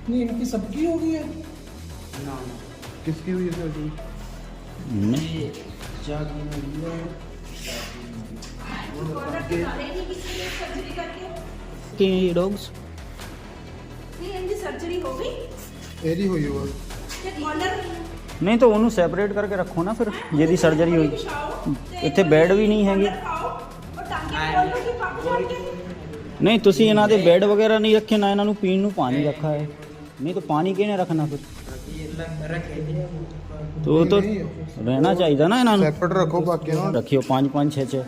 नहीं इनकी सबकी हो गई है ना किसकी हुई है सर्जरी ये जागी में है कि डॉग्स नहीं इनकी सर्जरी हो गई एरी हुई है ਤੇ ਕਾਲਰ नहीं तो ਉਹਨੂੰ ਸੈਪਰੇਟ ਕਰਕੇ ਰੱਖੋ ਨਾ ਫਿਰ ਜਿਹਦੀ ਸਰਜਰੀ ਹੋਈ ਇੱਥੇ ਬੈੱਡ ਵੀ ਨਹੀਂ ਹੈਗੇ ਉਹ ਟਾਂਗੇ ਖੋਲ ਕੇ ਪੱਕ ਜਾਣਗੇ नहीं ਤੁਸੀਂ ਇਹਨਾਂ ਦੇ ਬੈੱਡ ਵਗੈਰਾ ਨਹੀਂ ਰੱਖੇ ਨਾ ਇਹਨਾਂ ਨੂੰ ਪੀਣ ਨੂੰ ਪਾਣੀ ਰੱਖਾ ਹੈ नहीं तो पानी किहने रखना फिर तो रहना चाहिए ना इन्होंने ਸੈਪਰੇਟ ਰੱਖੋ ਬਾਕੀ ਨਾ रखियो 5 5 6 6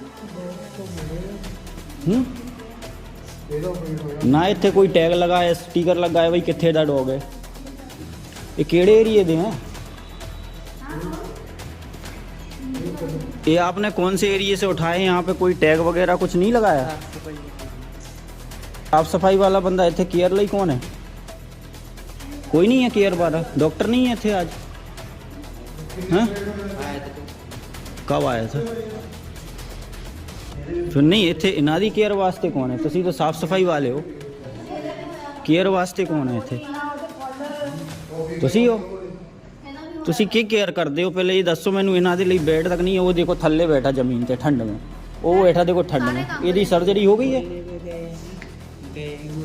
ਇਹਦਾ ਪੇਟ ਹੋਇਆ ना इत्थे कोई टैग लगा है स्टिकर लगा है भाई कित्थे दा डॉग है ये केड़े एरिए दे हैं ये आपने कौन से एरिए से उठाए यहाँ पे कोई टैग वगैरह कुछ नहीं लगाया साफ सफाई वाला बंदा इत्थे केयर लई कौन है कोई नहीं है केयर वाला डॉक्टर नहीं है इत्थे आज हैं कब आया था फिर नहीं इत्थे इन्हां दी केयर वास्ते कौन है तुसीं तो साफ सफाई वाले हो केयर वास्ते कौन है इत्थे तुसीं हो तुसीं की केयर करदे हो पहले ये दसो मैनू इन्हां दे लई बेड तक नहीं है वो देखो थल्ले बैठा जमीन ते ठंड में वो बैठा देखो ठंड में ਇਹਦੀ सर्जरी हो गई है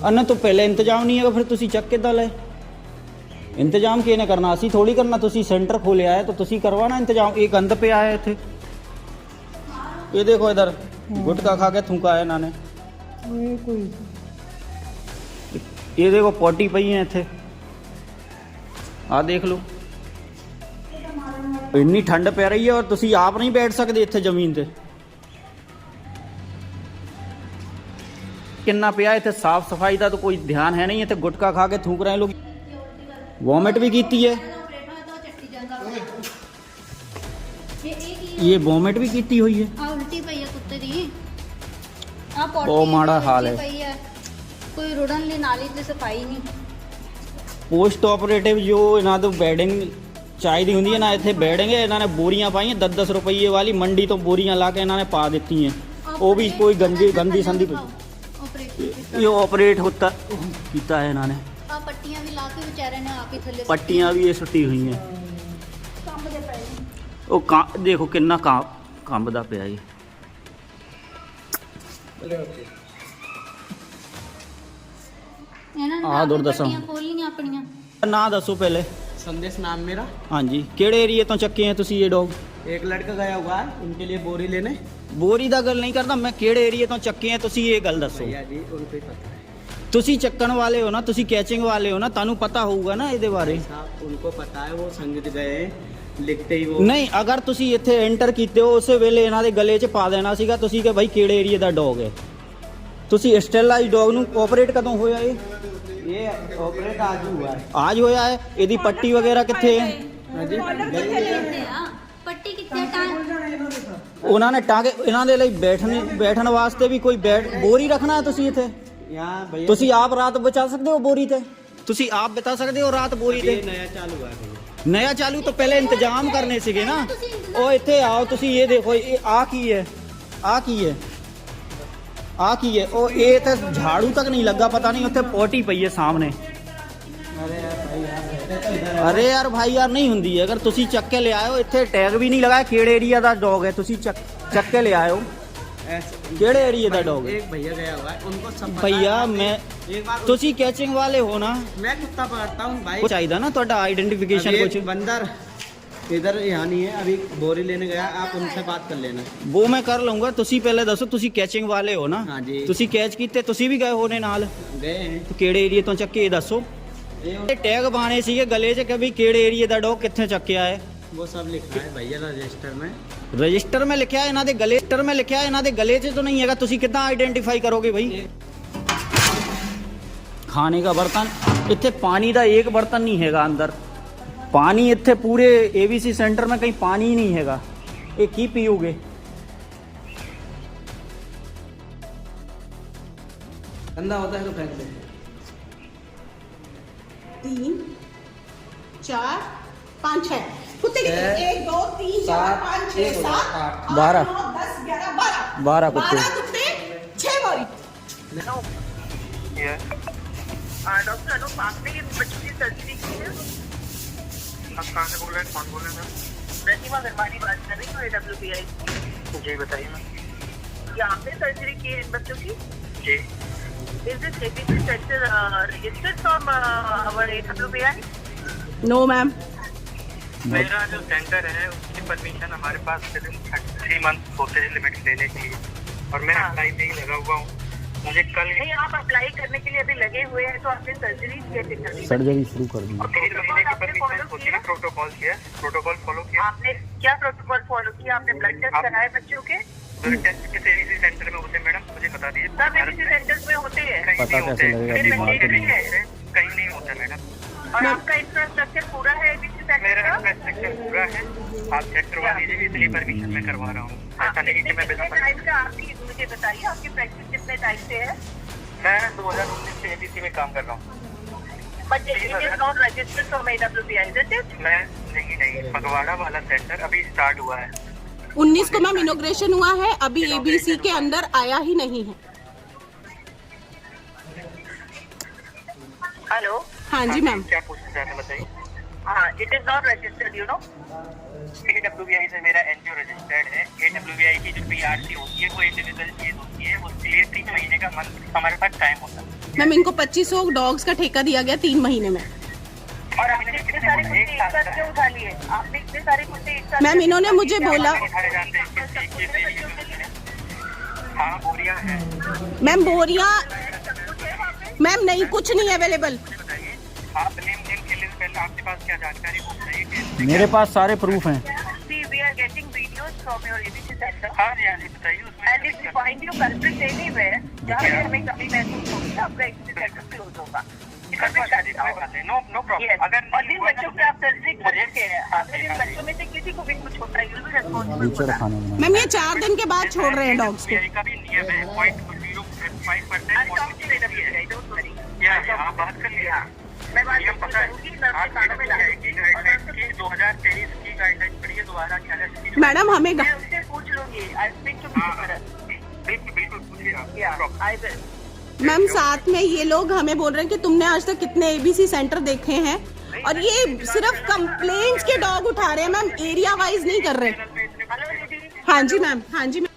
अन्ना तो पहले इंतजाम नहीं है फिर तुसीं चक किद्दां लए इंतजाम किहने करना असी थोड़ी करना तुसी सेंटर खोलिया है तो तुसी करवाना इंतजाम ये गंद पे आया इत्थे ये देखो इधर गुटखा खा के थूका है इन्होंने ये देखो पॉटी पई है इत्थे आ देख लो इन्नी ठंड पै रही है और तुसी आप नहीं बैठ सकते इत्थे जमीन ते किन्ना पिया इत्थे साफ सफाई का तो कोई ध्यान है नहीं इत्थे गुटखा खा के थूक रहे लोग वॉमिट भी की है ये वॉमिट भी की हुई है ਆ ਉਲਟੀ ਪਈ ਹੈ ਕੁੱਤੇ ਦੀ ਆ ਬਹੁਤ ਮਾੜਾ ਹਾਲ ਹੈ। ਪਈ ਹੈ ਕੋਈ ਰੁੜਨ ਲਈ ਨਾਲੀ ਤੇ ਸਫਾਈ ਨਹੀਂ पोस्ट ऑपरेटिव जो इन्हों तो बैडिंग चाहिए होंगी ना इतने बैठेंगे इन्होंने बोरियां पाई 10-10 रुपये वाली मंडी तो बोरियां ला के इन्होंने पा दी हैं वो भी कोई गंदी संदी ਆਪਰੇਟ ये ऑपरेट होता किया है इन्होंने ਆ ਪੱਟੀਆਂ ਵੀ ਲਾ ਕੇ ਵਿਚਾਰੇ ਨੇ ਆਪ ਹੀ ਥੱਲੇ पट्टियां भी ये सुटी हुई हैं ਕੰਮ ਦੇ ਪਏ वो देखो किन्ना कंबदा पिया जी ਇਹਨਾਂ ਨੇ ਆ ਦੂਰ ਦੱਸੋ। ਪੱਟੀਆਂ ਖੋਲ ਲੀਆਂ ਆਪਣੀਆਂ ना दसो पहले संदेश नाम मेरा हाँ जी केड़े एरिए तो चक्के हैं तुसी ये डॉग एक लड़का गया हुआ है उनके लिए बोरी लेने बोरी दा गल नहीं करता मैं केड़े एरिए तो चक्के हैं तुसी ये गल दसो भैया जी उनको ही पता है तुसी चक्कन वाले हो ना तुसी कैचिंग वाले हो ना तानू पता होगा ना ਇਹਦੇ ਬਾਰੇ साहब उनको पता है वो संगत गए लिखते ही वो नहीं अगर तुसी ਇੱਥੇ ਐਂਟਰ ਕੀਤੇ ਹੋ ਉਸੇ ਵੇਲੇ ਇਹਨਾਂ ਦੇ ਗਲੇ 'ਚ ਪਾ ਦੇਣਾ ਸੀਗਾ ਤੁਸੀਂ ਕਿ ਭਾਈ ਕਿਹੜੇ ਏਰੀਆ ਦਾ ਡੌਗ ਹੈ ਤੁਸੀਂ ਸਟੈਲਾਈਜ਼ ਡੌਗ ਨੂੰ ਆਪਰੇਟ ਕਦੋਂ ਹੋਇਆ ये ऑपरेट आज हुआ है आज ਹੋਇਆ ਹੈ ਇਹਦੀ ਪੱਟੀ ਵਗੈਰਾ ਕਿੱਥੇ ਹੈ ਕਾਲਰ ਕਿੱਥੇ ਲੈ ਕਿੱਥੇ ਆ ਪੱਟੀ ਕਿੱਥੇ ਟਾਂ ਉਹਨਾਂ ਨੇ ਟਾਂਗੇ ਇਹਨਾਂ ਦੇ ਲਈ ਬੈਠਣ ਵਾਸਤੇ ਵੀ ਕੋਈ ਬੋਰੀ ਰੱਖਣਾ ਹੈ ਤੁਸੀਂ ਇੱਥੇ यहाँ भैया ਤੁਸੀਂ ਆਪ ਰਾਤ ਬਚਾ ਸਕਦੇ ਹੋ ਬੋਰੀ ਤੇ ਤੁਸੀਂ ਆਪ ਬਤਾ ਸਕਦੇ ਹੋ ਰਾਤ ਬੋਰੀ ये ਤੇ नया चालू हुआ है भैया नया चालू तो पहले इंतजाम करने सीगे ना ओ इत्थे आओ तुसी ये देखो ये आ की है आ की है आ की है ओ ये तो झाड़ू तक नहीं लगा पता नहीं उत्थे पोटी पई है सामने अरे यार भाई यार नहीं हुंदी अगर तुसी चक के ले आए हो इत्थे टैग भी नहीं लगाया केड़े एरिया दा डॉग है तुसी चक के ले आए हो ऐसे केड़े एरिया दा डॉग है एक भैया गया हुआ है उनको सब पता भैया है। मैं एक बार तुसी कैचिंग वाले हो ना मैं कुत्ता पकड़ता हूँ भाई कुछ चाहिए ना ਤੁਹਾਡਾ आइडेंटिफिकेशन अभी कुछ एक बंदर इधर यहाँ नहीं है अभी बोरी लेने गया आप उनसे बात कर लेना वो मैं कर लूंगा ਤੁਸੀਂ ਪਹਿਲੇ ਦੱਸੋ ਤੁਸੀਂ ਕੈਚਿੰਗ ਵਾਲੇ ਹੋ ਨਾ ਹਾਂਜੀ। ਤੁਸੀਂ ਕੈਚ ਕੀਤੇ ਤੁਸੀਂ ਵੀ ਗਏ ਹੋਣੇ ਨਾਲ गए हैं ਤੇ ਕਿਹੜੇ ਏਰੀਆ ਤੋਂ ਚੱਕੇ ਇਹ ਦੱਸੋ ਇਹ ਟੈਗ ਬਾਣੇ ਸੀਗੇ ਗਲੇ 'ਚ ਕਿ ਵੀ ਕਿਹੜੇ ਏਰੀਆ ਦਾ ਡੌਗ ਕਿੱਥੇ ਚੱਕਿਆ ਹੈ वो सब लिखा है भैया रजिस्टर में ਰਜਿਸਟਰ में लिखा है ਇਹਨਾਂ ਦੇ ਗਲੇ ਰਜਿਸਟਰ में लिखा है ਇਹਨਾਂ ਦੇ गले 'ਚ तो नहीं हैगा ਤੁਸੀਂ ਕਿੱਦਾਂ ਆਈਡੈਂਟੀਫਾਈ ਕਰੋਗੇ भाई खाने का बर्तन इत्थे पानी का एक बर्तन नहीं हैगा अंदर पानी इत्थे पूरे एबीसी सेंटर में कहीं पानी ही नहीं हैगा ये की पीओगे गंदा होता है तो फेंक दे 3 4 5 6 कुत्ते कितने 1 2 3 4 5 6 7 12 9 10 11 12 12 कुत्ते 12 कुत्ते 6 बोरी डॉक्टर अनूप, आपने ये बच्चों की सर्जरी की है? आप कहाँ से बोल रहे हैं? कौन बोल रहे हैं सर? रहीमा गरमानी बात कर रही हूँ, AWBI की। जी बताइए मैम। ये आपने सर्जरी की है इन बच्चों की? जी। Is this ABC center registered from our AWBI? No ma'am. मेरा जो सेंटर है उसकी परमिशन हमारे पास 3 मंथ होते हैं लिमिट लेने के लिए, और मैं अप्लाई नहीं लगा हुआ हूँ। मुझे कल नहीं, आप अप्लाई करने के लिए अभी लगे हुए हैं, तो आपने सर्जरी कैसे कर दी? सर्जरी शुरू कर दी। 3 महीने की परमिशन होती है, प्रोटोकॉल किया, प्रोटोकॉल फॉलो किया। आपने क्या प्रोटोकॉल फॉलो किया? आपने ब्लड टेस्ट कराए बच्चों के? ब्लड टेस्ट किस ABC सेंटर में होते हैं मैडम, मुझे बता दीजिए। सब ABC सेंटर्स में होते हैं? कहीं पता नहीं होते कैसे लगेगा, हैं, बीमार तो नहीं है। कहीं नहीं होता मैडम। और आपका इंफ्रास्ट्रक्चर पूरा है ABC सेंटर मेरा का? इंफ्रास्ट्रक्चर पूरा है, आप चेक करवा लीजिए, इसलिए परमिशन मैं करवा रहा हूँ। ऐसा नहीं कि मैं बिना टाइम का आपकी, मुझे बताइए आपकी प्रैक्टिस कितने टाइम से है? मैं 2019 से ABC में काम कर रहा हूँ। But it is not registered from AWBI, is it? मैं नहीं, फगवाड़ा वाला सेंटर अभी स्टार्ट हुआ है। 19 को मैम इनोग्रेशन हुआ है, अभी ABC के अंदर आया ही नहीं है। हेलो। हाँ जी मैम। क्या पूछना चाहते हैं बताइए। हाँ, it is not registered, you know. AWBI से मेरा NGO रजिस्टर्ड है। AWBI की जो PRC होती है वो इंडिविजुअल चीज होती है, उसके लिए 3 महीने का मंथ हमारे पास टाइम होता है। मैम इनको 2500 डॉग्स का ठेका दिया गया 3 महीने में। और आपने इतने सारे कुत्ते एक साथ क्यों उठा लिए? आपने इतने सारे कुत्ते एक साथ? मैम इन्होंने मुझे बोला, उठाए जाते हैं हाँ बोरियां हैं। मैम बोरियां, मैम नहीं, कुछ नहीं अवेलेबल। बताइए आप नेम के लिए पहले आपके पास क्या जानकारी हो चाहिए? मेरे पास सारे प्रूफ हैं। See, we are getting videos from your ABC center. हाँ जी बताइए उसमें। And if we find you culprit anywhere, जहाँ पे हमें कभी महसूस होगी, आपका ABC center क्लोज होगा। No problem. Yes. अगर और जिन बच्चों पे आप सर्जरी कर चुके हैं, अगर इन बच्चों में से किसी को भी कुछ होता है, you'll be responsible for teacher that. खाने में मैम ये 4 दिन के बाद छोड़ रहे हैं डॉग्स को। का भी नियम है 0.05% I'll talk to AWBI, don't worry. आप बात कर लिया। मैं बात नियम पता है करूंगी, मैं आपके कानों में डालूंगी। की गाइडलाइन की 2023 की गाइडलाइन पड़ी है, दोबारा 2018 मैडम हमें मैं उससे पूछ लूंगी। I'll speak to Mr. बिल्कुल पूछिए आप। Yeah, I will. मैम साथ में ये लोग हमें बोल रहे हैं कि तुमने आज तक कितने ABC सेंटर देखे हैं, और ये सिर्फ कंप्लेंट्स के डॉग उठा रहे हैं मैम, एरिया वाइज नहीं कर रहे। हेलो दीदी। हाँ जी मैम, हाँ जी मैम।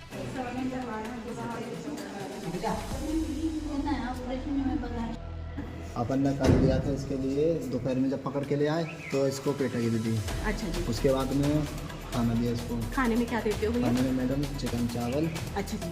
अपन ने कर दिया था इसके लिए, दोपहर में जब पकड़ के ले आए तो इसको पेटाई दी थी। अच्छा जी। उसके बाद में खाना दिया इसको। खाने में क्या देते हो भैया? खाने में मैडम चिकन चावल, अच्छा जी,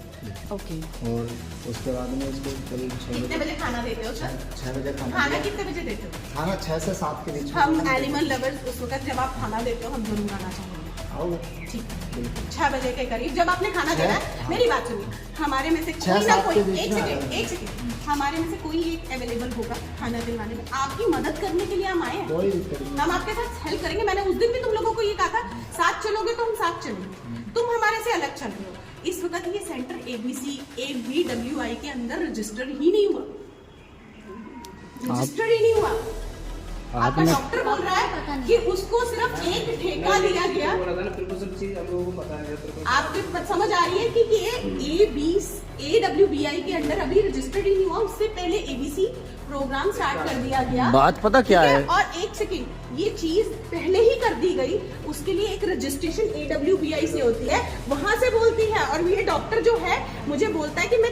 ओके। और उसके बाद में इसको करीब 6 कितने बजे खाना देते हो सर? 6 बजे खाना खाना दिया। कितने बजे देते हो? खाना 6 से 7 के बीच में। हम एनिमल लवर्स उस वक्त जब आप खाना देते हो हम जरूर आना चाहेंगे। आओ ठीक है, बिल्कुल। 6 बजे के करीब जब आपने खाना देना है, मेरी बात सुनिए, हमारे में से कोई 6 ना 7 कोई, के बीच एक में सेकंड, हमारे में से कोई एक अवेलेबल होगा खाना दिलवाने में। आपकी मदद करने के लिए हम आए हैं, कोई दिक्कत नहीं। हम आपके साथ हेल्प करेंगे। मैंने उस दिन भी तुम लोगों को ये कहा था, साथ चलोगे तो हम साथ चलेंगे, तुम हमारे से अलग चल रहे हो। इस वक्त ये सेंटर ABC AWBI के अंदर रजिस्टर्ड ही नहीं हुआ, रजिस्टर्ड ही नहीं हुआ। आपका डॉक्टर बोल रहा है कि उसको सिर्फ एक ठेका दिया गया। आपको समझ आ रही है कि ये AWBI के अंदर अभी रजिस्टर्ड ही नहीं हुआ, उससे पहले ABC प्रोग्राम स्टार्ट कर दिया गया। बात पता क्या ठीक है? और एक सेकंड, ये चीज पहले ही कर दी गई, उसके लिए एक रजिस्ट्रेशन AWBI से होती है, वहां से बोलती है। और ये डॉक्टर जो है मुझे बोलता है कि मैं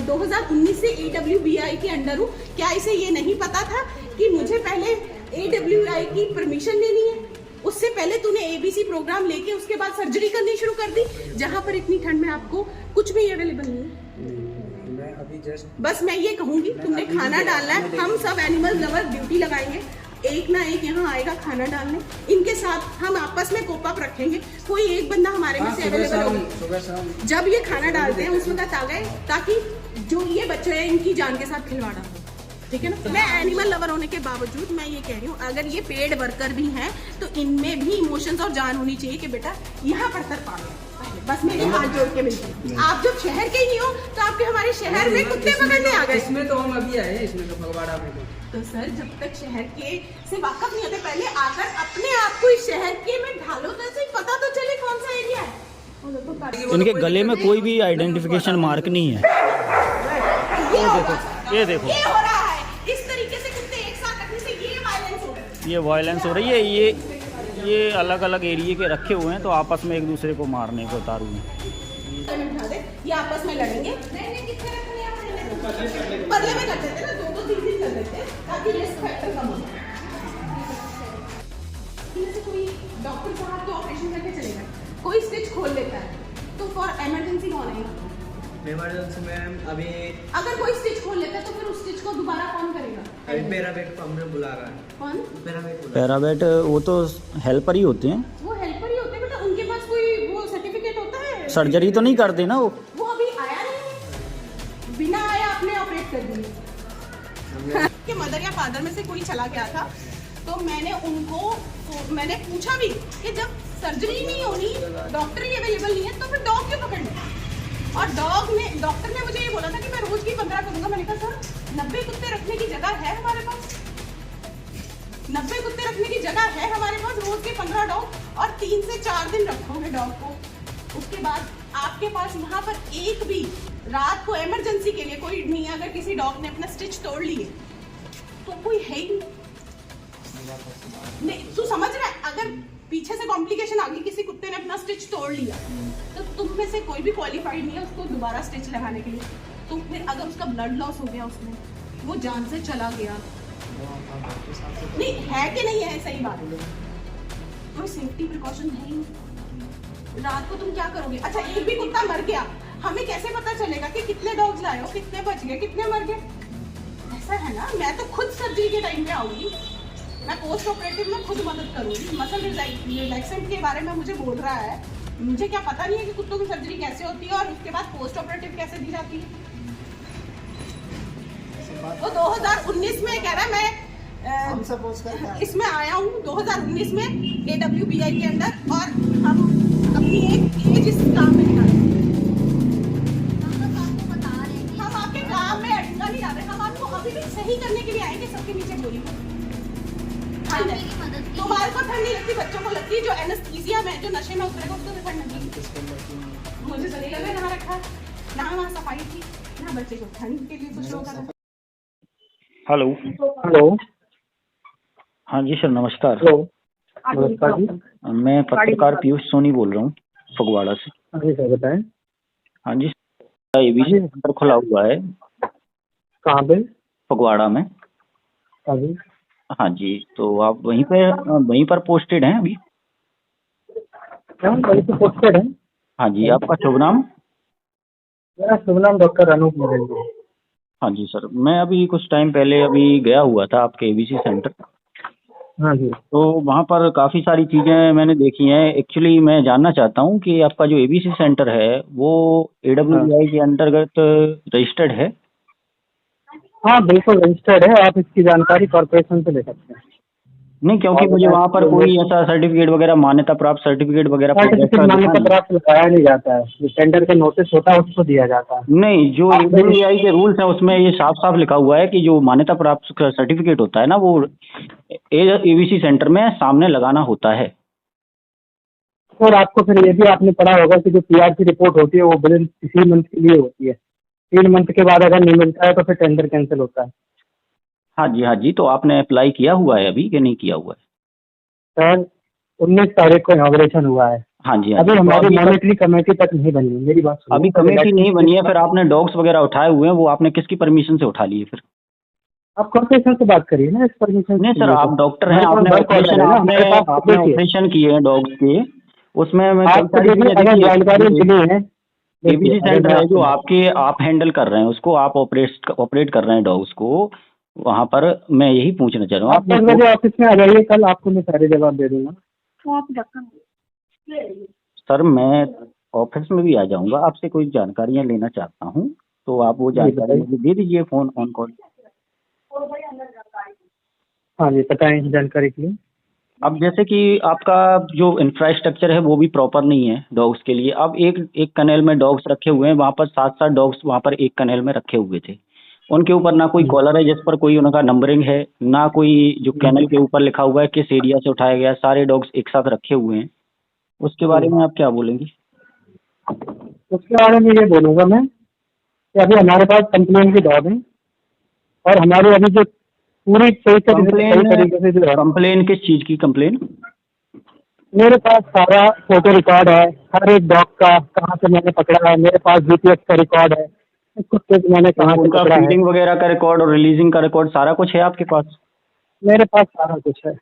2019 से AWBI के अंडर हूँ। क्या इसे ये नहीं पता था कि मुझे पहले AWBI की परमिशन लेनी है? उससे पहले तूने ABC प्रोग्राम लेके उसके बाद सर्जरी करनी शुरू कर दी, जहाँ पर इतनी ठंड में आपको कुछ भी अवेलेबल नहीं है। बस मैं ये कहूंगी, तुमने खाना डालना है, हम सब एनिमल लवर ड्यूटी लगाएंगे, एक ना एक यहाँ आएगा खाना डालने, इनके साथ हम आपस में कोप अप रखेंगे। कोई एक बंदा हमारे में से अवेलेबल होगा, जब ये खाना डालते हैं उस वक्त आ गए, ताकि जो ये बच्चे हैं इनकी जान के साथ खिलवाड़ हो। ठीक है ना? मैं एनिमल लवर होने के बावजूद मैं ये कह रही हूँ, अगर ये पेड वर्कर भी हैं तो इनमें भी इमोशंस और जान होनी चाहिए कि बेटा यहाँ पर तर पाओ। बस मेरे हाथ जोड़ के मिलती है। आप जब शहर के ही नहीं हो तो आपके हमारे शहर में कुत्ते पकड़ने आ गए। इसमें तो हम अभी आए, इसमें तो फगवाड़ा में तो सर जब तक शहर के से वाकफ नहीं होते, पहले आकर अपने आप को इस शहर के में ढालो, तो ऐसे पता तो चले कौन सा एरिया है। इनके गले में कोई भी आइडेंटिफिकेशन मार्क नहीं है। ये देखो, ये हो रहा है, इस तरीके से ये वायलेंस हो रही है। ये अलग अलग एरिया के रखे हुए हैं, तो आपस में एक दूसरे को मारने को उतारू हैं। ये आपस में लड़ेंगे, बदले में कर देते ना, 2-3 दिन कर देते ताकि रिस्क फैक्टर कम हो। कोई डॉक्टर साहब तो ऑपरेशन करके चलेगा, कोई स्टिच खोल लेता है, तो फॉर इमरजेंसी कौन आएगा? इमरजेंसी में अभी अगर कोई स्टिच खोल लेता है तो फिर उस स्टिच को दोबारा कौन करेगा? अभी पैरामेड को हमने बुला रहा है। कौन? पैरावेट वो तो हेल्पर ही होते हैं। वो हेल्पर ही होते हैं बेटा, उनके पास कोई वो सर्टिफिकेट होता है? सर्जरी तो नहीं करते ना वो अभी आया नहीं, बिना आया आपने ऑपरेट कर दिया। कि मदर या फादर में से कोई चला गया था, तो मैंने पूछा भी कि जब सर्जरी नहीं होनी, डॉक्टर ही अवेलेबल नहीं है, तो फिर डॉग क्यों पकड़ना? और डॉक्टर ने मुझे ये बोला था कि मैं रोज की 15 करूंगा। मैंने कहा सर 90 कुत्ते रखने की जगह है हमारे पास, 90 कुत्ते रखने की जगह है हमारे पास, रोज के 15 डॉग, और 3 से 4 दिन रखोगे डॉग को, उसके बाद आपके पास यहाँ पर एक भी रात को इमरजेंसी के लिए कोई नहीं। अगर किसी डॉग ने अपना स्टिच तोड़ लिए तो कोई है ही नहीं। तू समझ रहा है, अगर पीछे से कॉम्प्लिकेशन आ गई, किसी कुत्ते ने अपना स्टिच तोड़ लिया, तो तुम में से कोई भी क्वालिफाइड नहीं है उसको दोबारा स्टिच लगाने के लिए। तो फिर अगर उसका ब्लड लॉस हो गया, उसमें वो जान से चला गया, नहीं है कि नहीं है? सही बात है, कोई सेफ्टी प्रिकॉशन है ही नहीं। रात को तुम क्या करोगे? अच्छा एक भी कुत्ता मर गया, हमें कैसे पता चलेगा कि कितने डॉग्स लाए हो, कितने बच गए, कितने मर गए? ऐसा है ना, मैं तो खुद सर्जरी के टाइम पे आऊंगी, मैं पोस्ट ऑपरेटिव में खुद मदद करूंगी। मसल रिलैक्सेंट के बारे में मुझे बोल रहा है, मुझे क्या पता नहीं है कि कुत्तों की सर्जरी कैसे होती है और उसके बाद पोस्ट ऑपरेटिव कैसे दी जाती है। वो 2019 में कह रहा है मैं इसमें आया हूँ 2019 में AWBI के अंदर, और हम अपनी एक एज इस काम में निकाल रहे हैं। हम आपके काम में अटका नहीं डाल रहे, हम आपको अभी भी सही करने के लिए आएंगे। सबके नीचे बोली तुम्हारे को ठंड नहीं लगती, बच्चों को लगती है। जो एनेस्थीसिया में, जो नशे में उतरेगा उसको तो ठंड लगती। मुझे तो नहीं लगा यहाँ रखा, ना वहाँ सफाई थी, ना बच्चे को ठंड के लिए कुछ होगा। हेलो। हाँ जी सर, नमस्कार। नमस्कार जी, मैं पत्रकार पीयूष सोनी बोल रहा हूँ फगवाड़ा से। हाँ जी सर बताएं। हाँ जी, एबीसी सेंटर खुला हुआ है। कहाँ पे? फगवाड़ा में। हाँ जी। हाँ जी, तो आप वहीं पर पोस्टेड हैं अभी? वहीं पे पोस्टेड है। हाँ जी, आपका शुभ नाम? मेरा शुभ नाम डॉक्टर अनूप नरेंद्र। हाँ जी सर, मैं अभी कुछ टाइम पहले अभी गया हुआ था आपके एबीसी सेंटर। हाँ जी। तो वहाँ पर काफ़ी सारी चीज़ें मैंने देखी हैं। एक्चुअली मैं जानना चाहता हूँ कि आपका जो एबीसी सेंटर है वो AWBI के अंतर्गत रजिस्टर्ड है? हाँ बिल्कुल रजिस्टर्ड है, आप इसकी जानकारी कॉर्पोरेशन से ले सकते हैं। नहीं, क्योंकि मुझे वहाँ पर कोई ऐसा सर्टिफिकेट वगैरह, मान्यता प्राप्त सर्टिफिकेट वगैरह मान्यता प्राप्त लगाया नहीं जाता है, जो टेंडर का नोटिस होता है उसको दिया जाता है। नहीं, जो AWBI के रूल्स हैं उसमें ये साफ साफ लिखा हुआ है कि जो मान्यता प्राप्त सर्टिफिकेट होता है ना, वो एबीसी सेंटर में सामने लगाना होता है। और आपको फिर ये भी आपने पढ़ा होगा कि जो PRC रिपोर्ट होती है वो विदिन 3 मंथ के लिए होती है। 3 मंथ के बाद अगर नहीं मिलता है तो फिर टेंडर कैंसिल होता है। हाँ जी, तो आपने अप्लाई किया हुआ है अभी कि नहीं किया हुआ है? सर 19 तारीख को इनॉग्रेशन हुआ है। हाँ जी, अभी हमारी मॉनिटरी कमेटी तक नहीं बनी, मेरी बात सुनिए। अभी कमेटी नहीं बनी है, फिर आपने डॉग्स वगैरह उठाए हुए हैं, वो आपने किसकी परमिशन से उठा लिए? फिर आप कॉर्पोरेशन से बात करिए ना इस परमिशन। नहीं सर, आप डॉक्टर हैं, आपने ऑपरेशन किए हैं डॉग्स के, उसमें मैं जानकारी मिली है। एबीसी सेंटर है जो आप हैंडल कर रहे हैं उसको, आप ऑपरेट कर रहे हैं डॉग्स को, वहाँ पर मैं यही पूछना चाह रहा हूँ। आप 10 बजे ऑफिस में आ जाइए, कल आपको मैं सारे जवाब दे दूंगा। सर मैं ऑफिस में भी आ जाऊंगा, आपसे कोई जानकारियाँ लेना चाहता हूँ, तो आप वो जानकारी मुझे दे दीजिए फोन ऑन कॉल। हाँ जी बताएं जानकारी के लिए। अब जैसे कि आपका जो इंफ्रास्ट्रक्चर है वो भी प्रॉपर नहीं है डॉग्स के लिए। अब एक कनेल में डॉग्स रखे हुए हैं, वहाँ पर 7 डॉग्स वहाँ पर एक कनेल में रखे हुए थे। उनके ऊपर ना कोई कॉलर है जिस पर कोई उनका नंबरिंग है, ना कोई जो कैनल के ऊपर लिखा हुआ है किस एरिया से उठाया गया। सारे डॉग्स एक साथ रखे हुए हैं, उसके बारे में आप क्या बोलेंगे? उसके बारे में ये बोलूँगा मैं कि अभी हमारे पास कंप्लेन की डॉग है और हमारे अभी जो पूरी सही तरीके से जो है। कंप्लेन किस चीज की कंप्लेन? मेरे पास सारा फोटो रिकॉर्ड है, हर एक डॉग का, कहाँ से मैंने पकड़ा है, मेरे पास जीपीएस का रिकॉर्ड है, इस कुत्ते को मैंने कहाँ से उनका पकड़ा है, फीडिंग वगैरह का रिकॉर्ड और रिलीजिंग का रिकॉर्ड सारा कुछ है आपके पास? मेरे पास सारा कुछ है।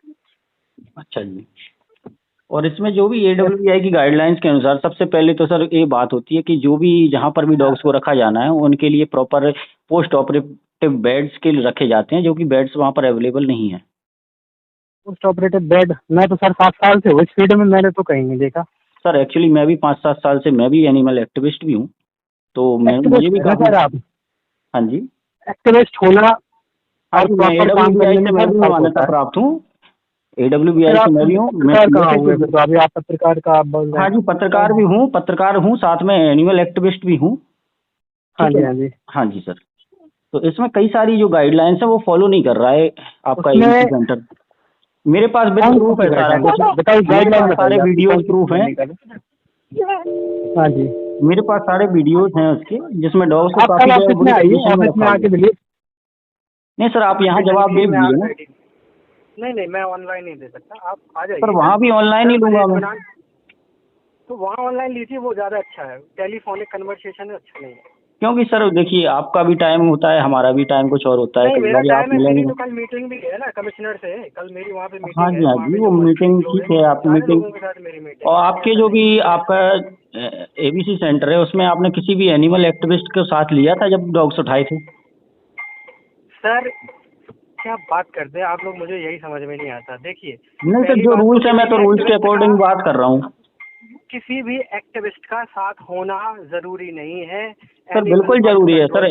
अच्छा जी। और इसमें जो भी AWBI की गाइडलाइंस के अनुसार सबसे पहले तो सर ये बात होती है कि जो भी जहाँ पर भी डॉग्स को रखा जाना है उनके लिए प्रॉपर पोस्ट ऑपरेटिव बेड्स के लिए रखे जाते हैं, जो कि बेड्स वहाँ पर अवेलेबल नहीं है। पोस्ट ऑपरेटिव बेड, मैं तो सर 7 साल से हूँ इस फील्ड में, मैंने तो कहीं नहीं देखा। सर एक्चुअली मैं भी 5-7 साल से मैं भी एनिमल एक्टिविस्ट भी हूँ, तो मैं मुझे भी एक्टिविस्ट है काफी। सर आप? हाँ जी। एक्टिविस्ट होना हाँ और जी, मैं प्रॉपर काम AWBI करने से में मैं बहुत भी फर्क मान्यता होता है। प्राप्त हूँ, AWBI फिर से आप मैं भी हूँ। पत्रकार कहाँ हुए फिर? तो अभी आप पत्रकार का आप बोल रहे हाँ हैं। जी, पत्रकार हूँ, साथ में एनिमल एक्टिविस्ट भी हूँ। हाँ ठीक जी, है। हाँ जी। हाँ जी सर। तो इसमें कई सारी जो गाइडलाइंस है वो फॉलो नहीं कर रहा है आपका उसमें ABC सेंटर। मेरे पास विद कौन प्रूफ है सारा कुछ। बताइए, मेरे गाइडलाइन पास सारे बताइए आपकी वीडियोस कौन सी प्रूफ हैं। हाँ जी। मेरे पास सारे वीडियोस हैं उसके, जिसमें डॉग्स को आप काफी कल ज्यादा ऑफिस बुरी में आइए, कंडीशन में ऑफिस में रखा आके हुआ है। मिलिए। नहीं सर, आप यहाँ जवाब दे दीजिए ना। नहीं मैं ऑनलाइन नहीं दे सकता, आप आ जाइए। सर वहाँ भी ऑनलाइन ही लूंगा मैं। तो वहाँ ऑनलाइन लीजिए, वो ज़्यादा अच्छा है। टेलीफोनिक कन्वर्सेशन अच्छा नहीं है। क्योंकि सर देखिए, आपका भी टाइम होता है, हमारा भी टाइम कुछ और होता है, नहीं कई मेरा बार आप टाइम है, मेरी मिलेंगे। तो कल मीटिंग भी है ना कमिश्नर से, कल मेरी वहाँ पे हाँ मीटिंग जी, है। हाँ वहाँ जी, पे वो जो मीटिंग लोग ठीक हैं, है, आपकी सारे मीटिंग। लोगों के साथ मेरी मीटिंग और है। आपके जो भी आपका ABC सेंटर है उसमें आपने किसी भी एनिमल एक्टिविस्ट को साथ लिया था जब डॉग्स उठाए थे? सर क्या बात करते हैं आप लोग, मुझे यही समझ में नहीं आता। देखिए नहीं सर, पहली जो बात रूल्स है किसी मैं तो भी रूल्स के एक्टिविस्ट अकॉर्डिंग का- बात कर रहा हूँ। किसी भी एक्टिविस्ट का साथ होना जरूरी नहीं है। सर बिल्कुल जरूरी है सर,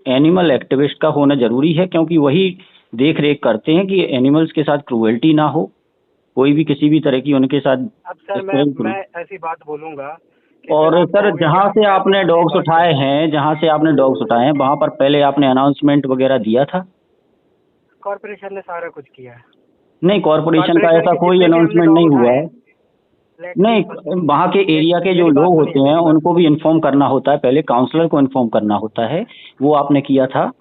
एनिमल एक्टिविस्ट का होना जरूरी है, क्योंकि वही देख रेख करते हैं कि एनिमल्स के साथ क्रूएल्टी ना हो, कोई भी किसी भी तरह की उनके साथ। अब सर मैं ऐसी बात बोलूंगा कि और आप सर कहोगे कि जहाँ आप से ऐसी आपने ऐसी डॉग्स बात उठाए हैं, वहाँ पर पहले आपने अनाउंसमेंट वगैरह दिया था? कॉर्पोरेशन ने सारा कुछ किया है। नहीं, कॉर्पोरेशन का कॉर्पोरेशन ऐसा के कोई जितने भी हमने अनाउंसमेंट नहीं डॉग हुआ उठाए है। हैं, नहीं, वहाँ के एरिया के जो मेरी बात लोग सुनिए, होते हैं उनको भी इन्फॉर्म करना होता है, पहले काउंसलर को इन्फॉर्म करना होता है, वो आपने किया था?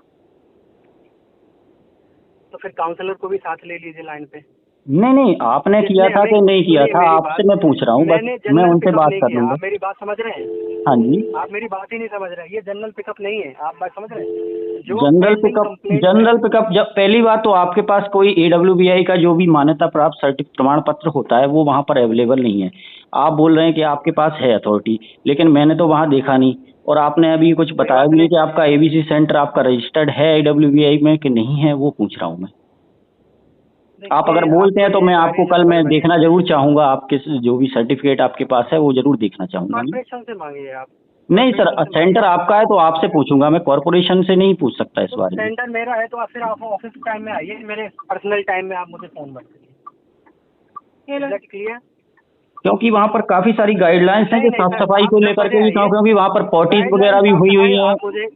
तो फिर काउंसलर को भी साथ ले लीजिए लाइन पे। नहीं, आपने किया था कि नहीं किया था, आपसे मैं पूछ रहा हूँ, बस मैंने मैं जनरल उनसे पिकअप बात नहीं कर किया। लूंगा। आप मेरी बात समझ रहे हैं? हाँ जी। आप मेरी बात ही नहीं समझ रहे हैं। ये जनरल पिकअप नहीं है, आप बात समझ रहे हैं? जो general pending pickup, complaint general है- पिकअप जब पहली बात तो आपके पास कोई AWBI का जो भी मान्यता प्राप्त प्रमाण पत्र होता है वो वहाँ पर अवेलेबल नहीं है। आप बोल रहे हैं कि आपके पास है अथॉरिटी, लेकिन मैंने तो वहाँ देखा नहीं। और आपने अभी कुछ बताया भी नहीं कि आपका ABC सेंटर आपका रजिस्टर्ड है AWBI में कि नहीं है, वो पूछ रहा हूँ मैं। आप अगर बोलते हैं तो मैं आपको कल मैं देखना जरूर चाहूंगा, आपके जो भी सर्टिफिकेट आपके पास है वो जरूर देखना चाहूंगा। कॉर्पोरेशन से मांगिए आप। नहीं सर, सेंटर आपका है तो आपसे पूछूंगा मैं, कॉर्पोरेशन से नहीं पूछ सकता इस तो बारे में। सेंटर मेरा है तो आप फिर आप ऑफिस टाइम में आइए, मेरे पर्सनल टाइम में आप मुझे फोन मत करिए। क्लियर? क्योंकि वहाँ पर काफी सारी गाइडलाइंस हैं कि नहीं, साफ सर, सफाई आप को 10 लेकर के बजे भी, आइए। क्योंकि वहाँ पर पॉटीज गाइडलाइन वगैरह भी साफ हुई सफाई हैं। आप मुझे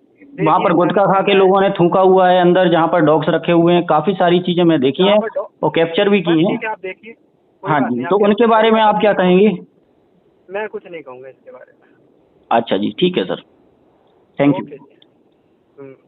वहाँ पर गुटखा खा के लोगों ने थूका हुआ है अंदर, जहाँ पर डॉग्स रखे हुए हैं, काफी सारी चीजें मैं देखी हैं और कैप्चर भी की हैं। ठीक है, आप देखिए। कोई हाँ बात जी, नहीं, तो आप उनके बारे में आप क्या कहेंगे? मैं कुछ नहीं कहूँगा इसके बारे में। अच्छा जी, ठीक है सर, थैंक यू। ओके।